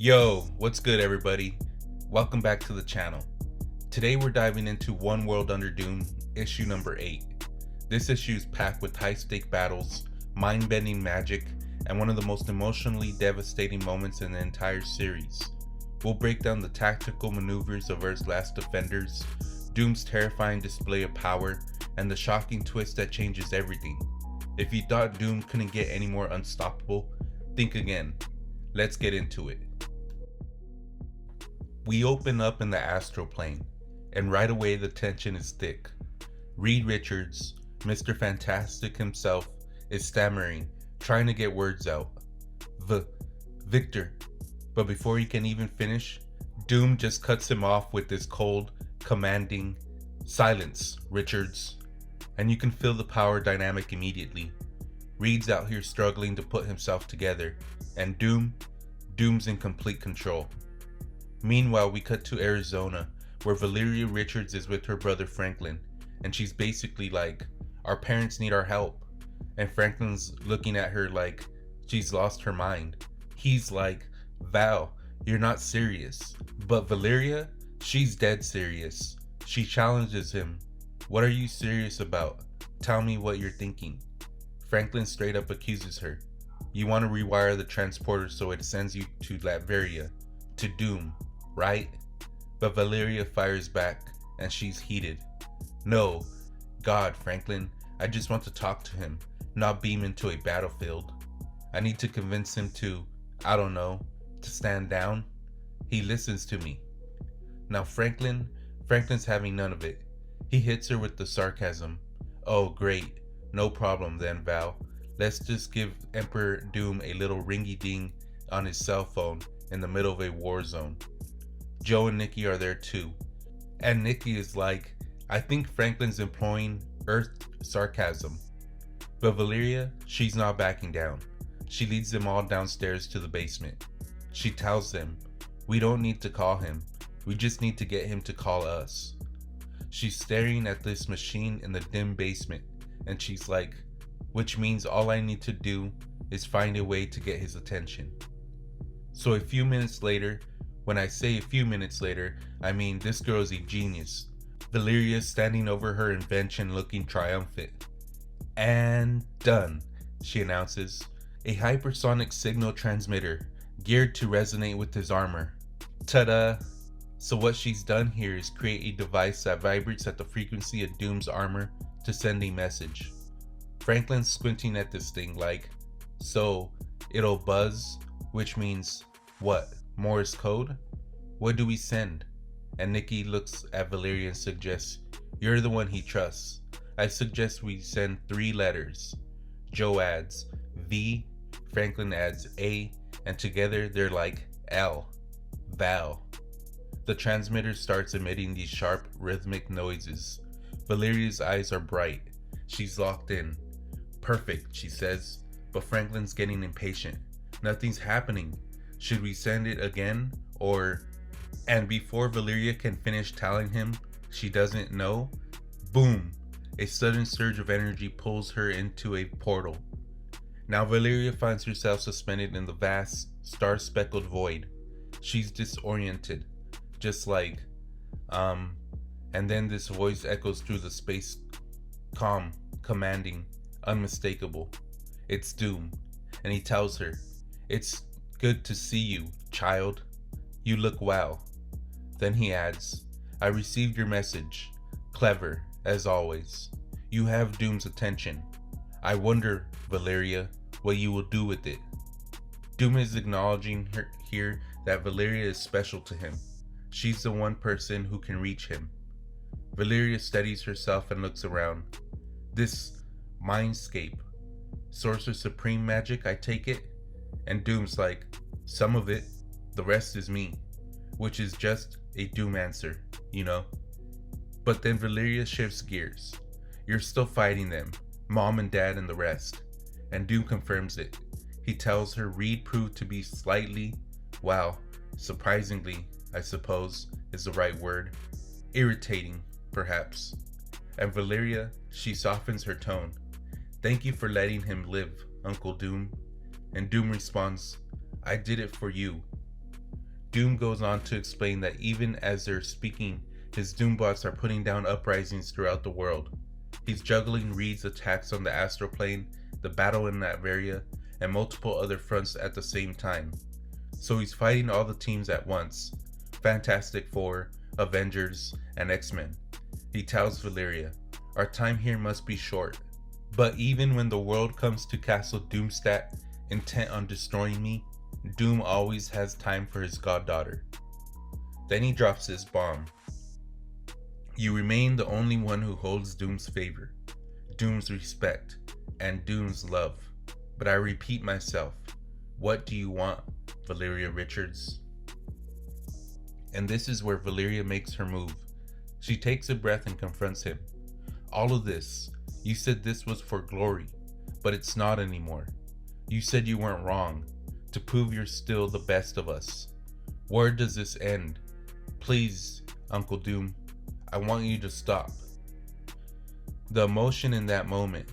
Yo, what's good everybody? Welcome back to the channel. Today we're diving into One World Under Doom, issue number 8. This issue is packed with high-stake battles, mind-bending magic, and one of the most emotionally devastating moments in the entire series. We'll break down the tactical maneuvers of Earth's last defenders, Doom's terrifying display of power, and the shocking twist that changes everything. If you thought Doom couldn't get any more unstoppable, think again. Let's get into it. We open up in the astral plane, and right away the tension is thick. Reed Richards, Mr. Fantastic himself, is stammering, trying to get words out. Victor. But before he can even finish, Doom just cuts him off with this cold, commanding, "Silence, Richards." And you can feel the power dynamic immediately. Reed's out here struggling to put himself together, and Doom's in complete control. Meanwhile, we cut to Arizona, where Valeria Richards is with her brother Franklin, and she's basically like, "Our parents need our help." And Franklin's looking at her like she's lost her mind. He's like, "Val, you're not serious." But Valeria, she's dead serious. She challenges him. "What are you serious about? Tell me what you're thinking." Franklin straight up accuses her. "You want to rewire the transporter so it sends you to Latveria, to Doom, right?" But Valeria fires back, and she's heated. "No, God, Franklin, I just want to talk to him, not beam into a battlefield. I need to convince him to, I don't know, to stand down. He listens to me." Now Franklin's having none of it. He hits her with the sarcasm. "Oh great, no problem then, Val. Let's just give Emperor Doom a little ringy-ding on his cell phone in the middle of a war zone." Joe and Nikki are there too. And Nikki is like, "I think Franklin's employing Earth sarcasm." But Valeria, she's not backing down. She leads them all downstairs to the basement. She tells them, "We don't need to call him. We just need to get him to call us." She's staring at this machine in the dim basement, and she's like, "Which means all I need to do is find a way to get his attention." So a few minutes later, when I say a few minutes later, I mean this girl is a genius. Valeria's standing over her invention looking triumphant. "And done," she announces. "A hypersonic signal transmitter, geared to resonate with his armor. Ta-da!" So what she's done here is create a device that vibrates at the frequency of Doom's armor to send a message. Franklin's squinting at this thing like, "So, it'll buzz, which means, what, Morse code? What do we send?" And Nikki looks at Valeria and suggests, "You're the one he trusts. I suggest we send 3 letters." Joe adds V, Franklin adds A, and together they're like L, Val. The transmitter starts emitting these sharp, rhythmic noises. Valeria's eyes are bright. She's locked in. "Perfect," she says, but Franklin's getting impatient. "Nothing's happening. Should we send it again, or..." And before Valeria can finish telling him she doesn't know, boom! A sudden surge of energy pulls her into a portal. Now Valeria finds herself suspended in the vast, star-speckled void. She's disoriented, just like, and then this voice echoes through the space, calm, commanding, unmistakable. It's Doom, and he tells her, "It's good to see you, child. You look well." Then he adds, "I received your message. Clever, as always. You have Doom's attention. I wonder, Valeria, what you will do with it." Doom is acknowledging her here that Valeria is special to him. She's the one person who can reach him. Valeria steadies herself and looks around. "This mindscape, Sorcerer Supreme magic, I take it?" And Doom's like, "Some of it, the rest is me," which is just a Doom answer, you know. But then Valeria shifts gears. "You're still fighting them, Mom and Dad and the rest." And Doom confirms it. He tells her Reed proved to be slightly, well, surprisingly, I suppose is the right word, irritating, perhaps. And Valeria, she softens her tone. "Thank you for letting him live, Uncle Doom." And Doom responds, "I did it for you." Doom goes on to explain that even as they're speaking, his Doombots are putting down uprisings throughout the world. He's juggling Reed's attacks on the astral plane, the battle in Latveria, and multiple other fronts at the same time. So he's fighting all the teams at once: Fantastic Four, Avengers, and X-Men. He tells Valeria, "Our time here must be short. But even when the world comes to Castle Doomstadt, intent on destroying me, Doom always has time for his goddaughter." Then he drops this bomb. "You remain the only one who holds Doom's favor, Doom's respect, and Doom's love. But I repeat myself, what do you want, Valeria Richards?" And this is where Valeria makes her move. She takes a breath and confronts him. "All of this, you said this was for glory, but it's not anymore. You said you weren't wrong, to prove you're still the best of us. Where does this end? Please, Uncle Doom, I want you to stop." The emotion in that moment,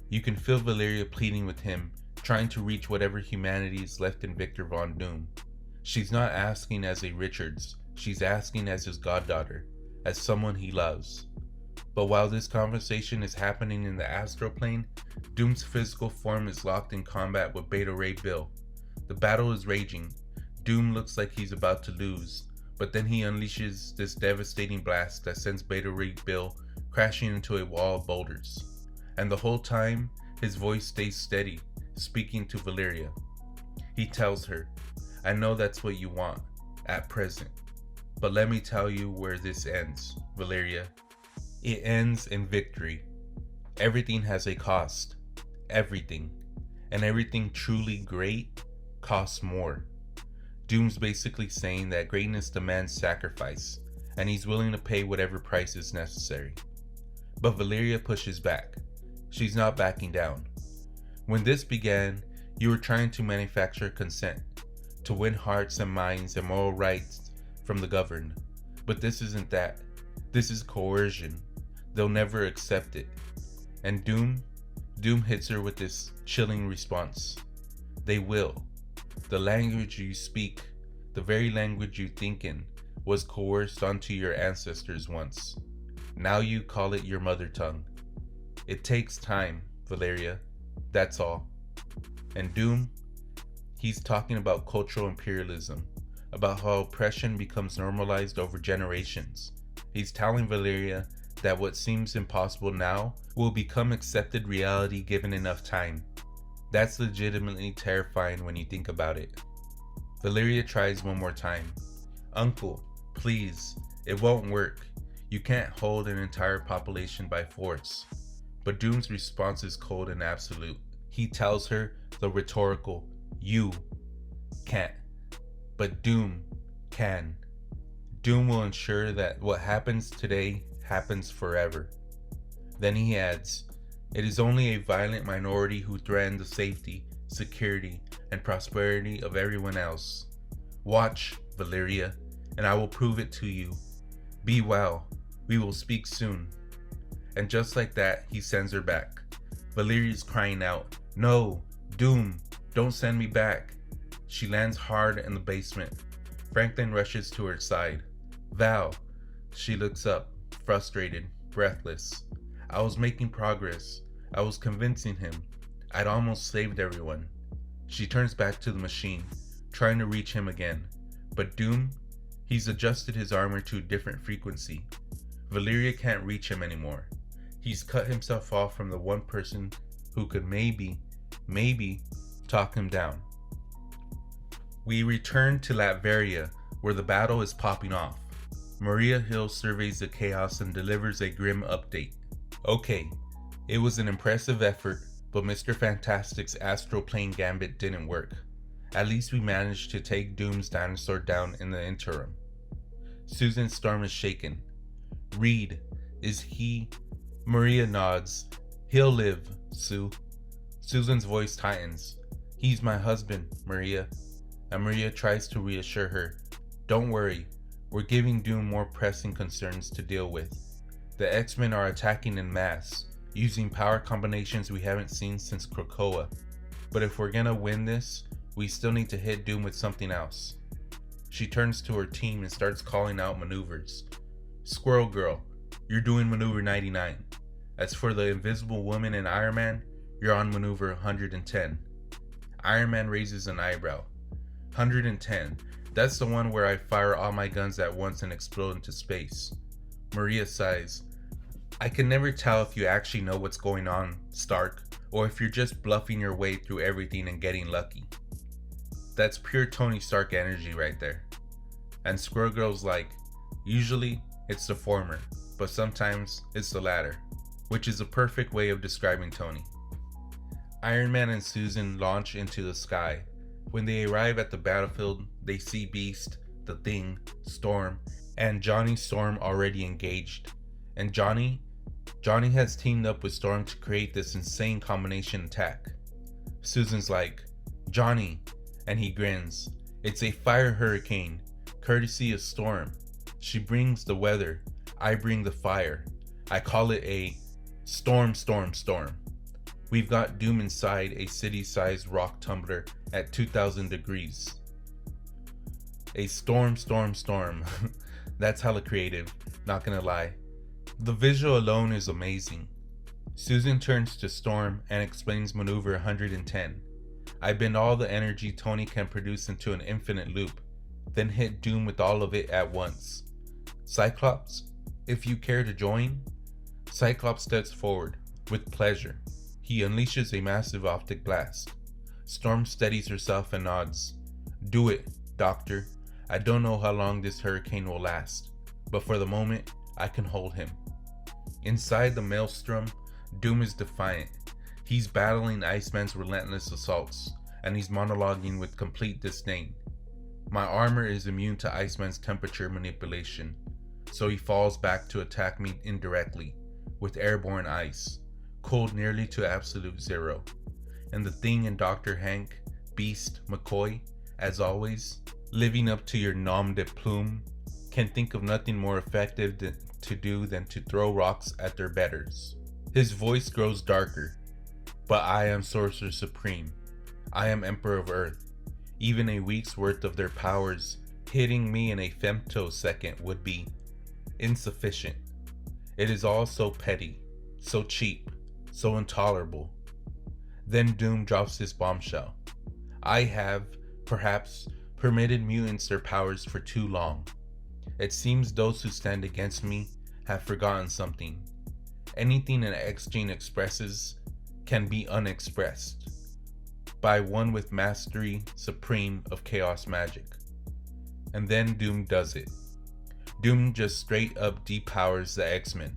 you can feel Valeria pleading with him, trying to reach whatever humanity is left in Victor Von Doom. She's not asking as a Richards, she's asking as his goddaughter, as someone he loves. But while this conversation is happening in the astral plane, Doom's physical form is locked in combat with Beta Ray Bill. The battle is raging. Doom looks like he's about to lose, but then he unleashes this devastating blast that sends Beta Ray Bill crashing into a wall of boulders. And the whole time, his voice stays steady, speaking to Valeria. He tells her, "I know that's what you want, at present. But let me tell you where this ends, Valeria. It ends in victory. Everything has a cost. Everything. And everything truly great costs more." Doom's basically saying that greatness demands sacrifice, and he's willing to pay whatever price is necessary. But Valeria pushes back. She's not backing down. "When this began, you were trying to manufacture consent, to win hearts and minds and moral rights from the governed. But this isn't that. This is coercion. They'll never accept it." And Doom hits her with this chilling response. "They will. The language you speak, the very language you think in, was coerced onto your ancestors once. Now you call it your mother tongue. It takes time, Valeria. That's all." And Doom, he's talking about cultural imperialism, about how oppression becomes normalized over generations. He's telling Valeria that what seems impossible now will become accepted reality given enough time. That's legitimately terrifying when you think about it. Valeria tries one more time. "Uncle, please, it won't work. You can't hold an entire population by force." But Doom's response is cold and absolute. He tells her the rhetorical, "You can't." But Doom can. Doom will ensure that what happens today happens forever. Then he adds, "It is only a violent minority who threaten the safety, security, and prosperity of everyone else. Watch, Valeria, and I will prove it to you. Be well. We will speak soon." And just like that, he sends her back. Valeria's crying out, "No, Doom, don't send me back." She lands hard in the basement. Franklin rushes to her side. "Val." She looks up, frustrated, breathless. "I was making progress. I was convincing him. I'd almost saved everyone." She turns back to the machine, trying to reach him again. But Doom, he's adjusted his armor to a different frequency. Valeria can't reach him anymore. He's cut himself off from the one person who could maybe talk him down. We return to Latveria, where the battle is popping off. Maria Hill surveys the chaos and delivers a grim update. "Okay, it was an impressive effort, but Mr. Fantastic's astral plane gambit didn't work. At least we managed to take Doom's dinosaur down in the interim." Susan Storm is shaken. "Reed, is he..." Maria nods. "He'll live, Sue." Susan's voice tightens. "He's my husband, Maria." And Maria tries to reassure her. "Don't worry, we're giving Doom more pressing concerns to deal with. The X-Men are attacking en masse, using power combinations we haven't seen since Krakoa. But if we're gonna win this, we still need to hit Doom with something else." She turns to her team and starts calling out maneuvers. Squirrel Girl, you're doing maneuver 99. As for the Invisible Woman and Iron Man, you're on maneuver 110. Iron Man raises an eyebrow. 110. That's the one where I fire all my guns at once and explode into space. Maria sighs. I can never tell if you actually know what's going on, Stark, or if you're just bluffing your way through everything and getting lucky. That's pure Tony Stark energy right there. And Squirrel Girl's like, usually it's the former, but sometimes it's the latter, which is a perfect way of describing Tony. Iron Man and Susan launch into the sky. When they arrive at the battlefield, they see Beast, the Thing, Storm, and Johnny Storm already engaged. And Johnny has teamed up with Storm to create this insane combination attack. Susan's like, Johnny, and he grins. It's a fire hurricane, courtesy of Storm. She brings the weather, I bring the fire. I call it a storm. We've got Doom inside a city-sized rock tumbler at 2,000 degrees. A storm. That's hella creative, not gonna lie. The visual alone is amazing. Susan turns to Storm and explains maneuver 110. I bend all the energy Tony can produce into an infinite loop, then hit Doom with all of it at once. Cyclops, if you care to join? Cyclops steps forward, with pleasure. He unleashes a massive optic blast. Storm steadies herself and nods. Do it, Doctor. I don't know how long this hurricane will last, but for the moment, I can hold him. Inside the maelstrom, Doom is defiant. He's battling Iceman's relentless assaults, and he's monologuing with complete disdain. My armor is immune to Iceman's temperature manipulation, so he falls back to attack me indirectly, with airborne ice, cold nearly to absolute zero. And the Thing and Dr. Hank, Beast, McCoy, as always, living up to your nom de plume, can think of nothing more effective to do than to throw rocks at their betters. His voice grows darker. But I am Sorcerer Supreme. I am Emperor of Earth. Even a week's worth of their powers hitting me in a femtosecond would be insufficient. It is all so petty, so cheap, so intolerable. Then Doom drops his bombshell. I have, perhaps, permitted mutants their powers for too long. It seems those who stand against me have forgotten something. Anything an X-Gene expresses can be unexpressed by one with mastery supreme of chaos magic. And then Doom does it. Doom just straight up depowers the X-Men.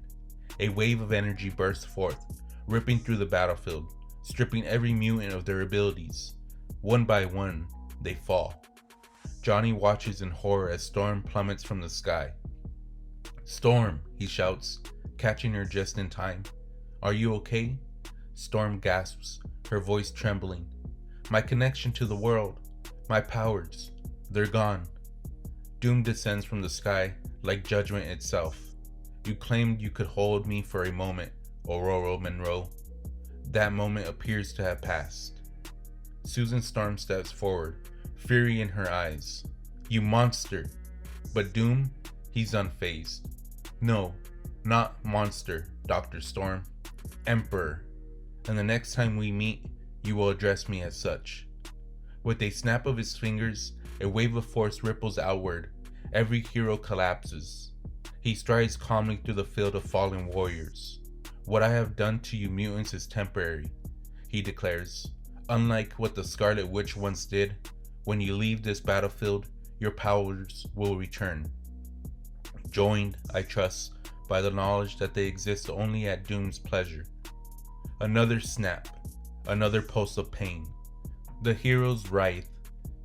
A wave of energy bursts forth, ripping through the battlefield, stripping every mutant of their abilities. One by one, they fall. Johnny watches in horror as Storm plummets from the sky. Storm, he shouts, catching her just in time. Are you okay? Storm gasps, her voice trembling. My connection to the world, my powers, they're gone. Doom descends from the sky like judgment itself. You claimed you could hold me for a moment, Aurora Monroe. That moment appears to have passed. Susan Storm steps forward, fury in her eyes. You monster! But Doom, he's unfazed. No, not monster, Dr. Storm. Emperor. And the next time we meet, you will address me as such. With a snap of his fingers, a wave of force ripples outward. Every hero collapses. He strides calmly through the field of fallen warriors. What I have done to you mutants is temporary, he declares. Unlike what the Scarlet Witch once did, when you leave this battlefield, your powers will return. Joined, I trust, by the knowledge that they exist only at Doom's pleasure. Another snap, another pulse of pain. The hero's writhe,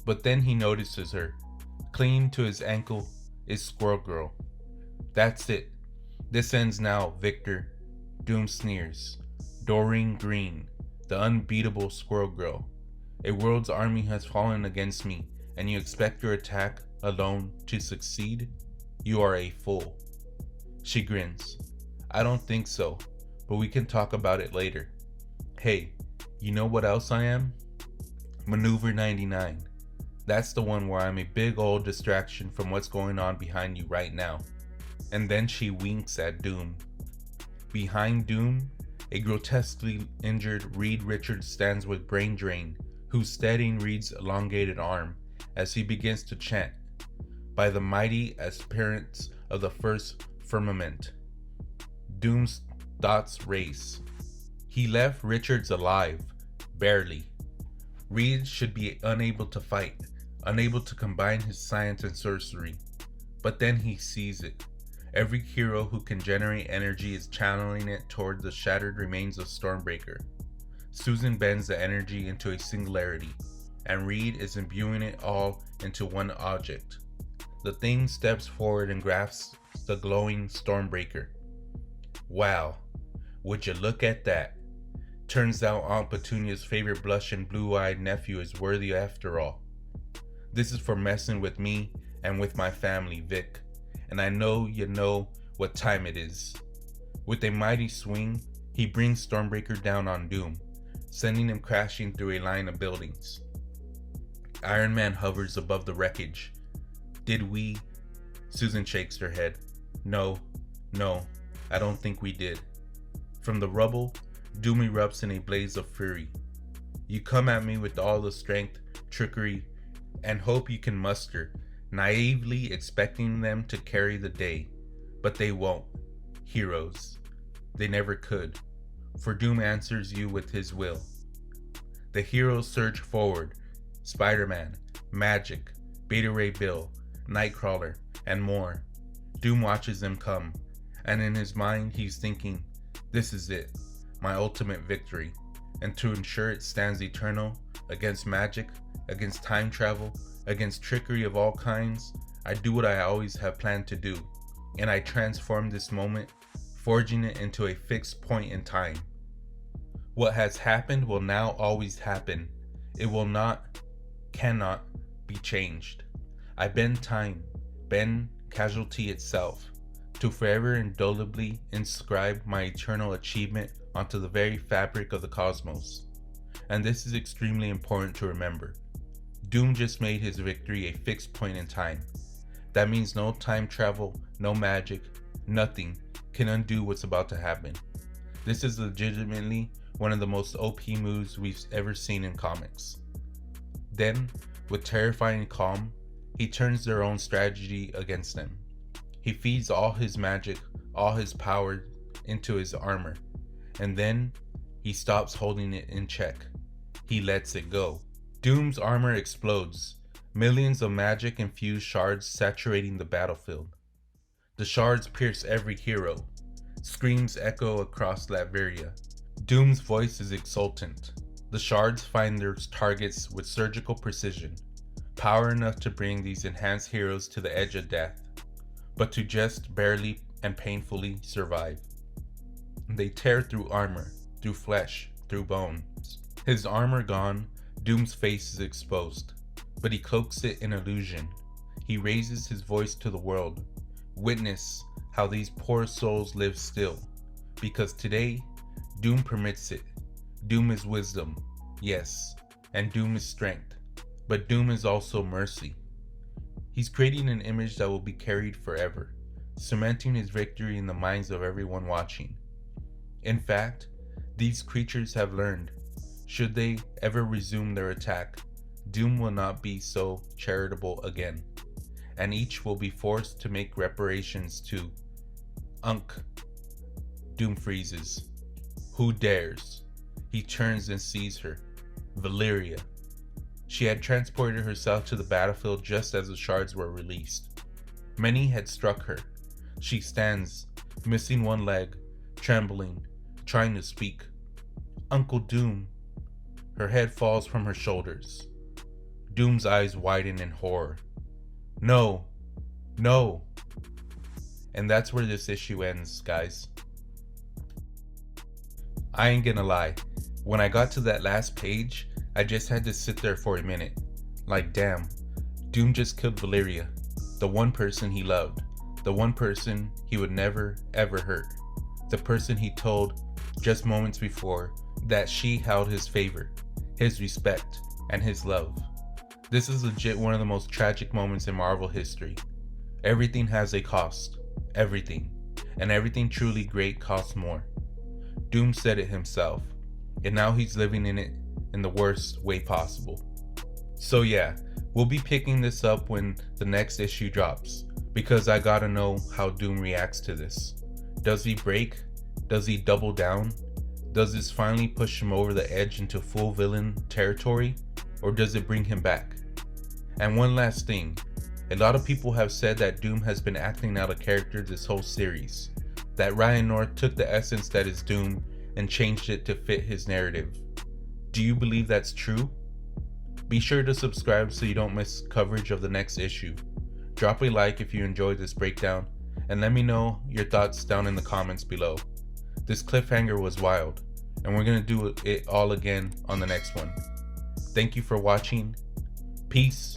but then he notices her. Clinging to his ankle is Squirrel Girl. That's it. This ends now, Victor. Doom sneers. Doreen Green, the unbeatable Squirrel Girl. A world's army has fallen against me, and you expect your attack alone to succeed? You are a fool. She grins. I don't think so, but we can talk about it later. Hey, you know what else I am? Maneuver 99. That's the one where I'm a big old distraction from what's going on behind you right now. And then she winks at Doom. Behind Doom, a grotesquely injured Reed Richards stands with brain drain, who's steadying Reed's elongated arm as he begins to chant, "By the mighty aspirants of the first firmament." Doom's thoughts race. He left Richards alive, barely. Reed should be unable to fight, unable to combine his science and sorcery. But then he sees it. Every hero who can generate energy is channeling it toward the shattered remains of Stormbreaker. Susan bends the energy into a singularity, and Reed is imbuing it all into one object. The thing steps forward and grasps the glowing Stormbreaker. Wow, would you look at that? Turns out Aunt Petunia's favorite blush and blue-eyed nephew is worthy after all. This is for messing with me and with my family, Vic, and I know you know what time it is. With a mighty swing, he brings Stormbreaker down on Doom, sending him crashing through a line of buildings. Iron Man hovers above the wreckage. Did we? Susan shakes her head. No, I don't think we did. From the rubble, Doom erupts in a blaze of fury. You come at me with all the strength, trickery, and hope you can muster, naively expecting them to carry the day. But they won't. Heroes. They never could. For Doom answers you with his will. The heroes surge forward. Spider-Man, Magic, Beta Ray Bill, Nightcrawler, and more. Doom watches them come, and in his mind he's thinking, this is it, my ultimate victory, and to ensure it stands eternal, against magic, against time travel, against trickery of all kinds, I do what I always have planned to do, and I transform this moment, forging it into a fixed point in time. What has happened will now always happen. It will not, cannot be changed. I bend time, bend casualty itself, to forever indelibly inscribe my eternal achievement onto the very fabric of the cosmos. And this is extremely important to remember. Doom just made his victory a fixed point in time. That means no time travel, no magic, nothing can undo what's about to happen. This is legitimately one of the most OP moves we've ever seen in comics. Then, with terrifying calm, he turns their own strategy against them. He feeds all his magic, all his power into his armor, and then he stops holding it in check. He lets it go. Doom's armor explodes, millions of magic-infused shards saturating the battlefield. The shards pierce every hero. Screams echo across Latveria. Doom's voice is exultant. The shards find their targets with surgical precision, power enough to bring these enhanced heroes to the edge of death, but to just barely and painfully survive. They tear through armor, through flesh, through bones. His armor gone, Doom's face is exposed, but he cloaks it in illusion. He raises his voice to the world. Witness how these poor souls live still, because today, Doom permits it. Doom is wisdom, yes, and Doom is strength, but Doom is also mercy. He's creating an image that will be carried forever, cementing his victory in the minds of everyone watching. In fact, these creatures have learned, should they ever resume their attack, Doom will not be so charitable again, and each will be forced to make reparations to Unk. Doom freezes. Who dares? He turns and sees her, Valeria. She had transported herself to the battlefield just as the shards were released. Many had struck her. She stands, missing one leg, trembling, trying to speak. Uncle Doom. Her head falls from her shoulders. Doom's eyes widen in horror. No! No! And that's where this issue ends, guys. I ain't gonna lie. When I got to that last page, I just had to sit there for a minute. Like, damn, Doom just killed Valeria, the one person he loved, the one person he would never, ever hurt, the person he told just moments before that she held his favor, his respect, and his love. This is legit one of the most tragic moments in Marvel history. Everything has a cost. Everything. And everything truly great costs more. Doom said it himself, and now he's living in it in the worst way possible. So yeah, we'll be picking this up when the next issue drops, because I gotta know how Doom reacts to this. Does he break? Does he double down? Does this finally push him over the edge into full villain territory? Or does it bring him back? And one last thing, a lot of people have said that Doom has been acting out a character this whole series, that Ryan North took the essence that is Doom and changed it to fit his narrative. Do you believe that's true? Be sure to subscribe so you don't miss coverage of the next issue. Drop a like if you enjoyed this breakdown, and let me know your thoughts down in the comments below. This cliffhanger was wild, and we're gonna do it all again on the next one. Thank you for watching. Peace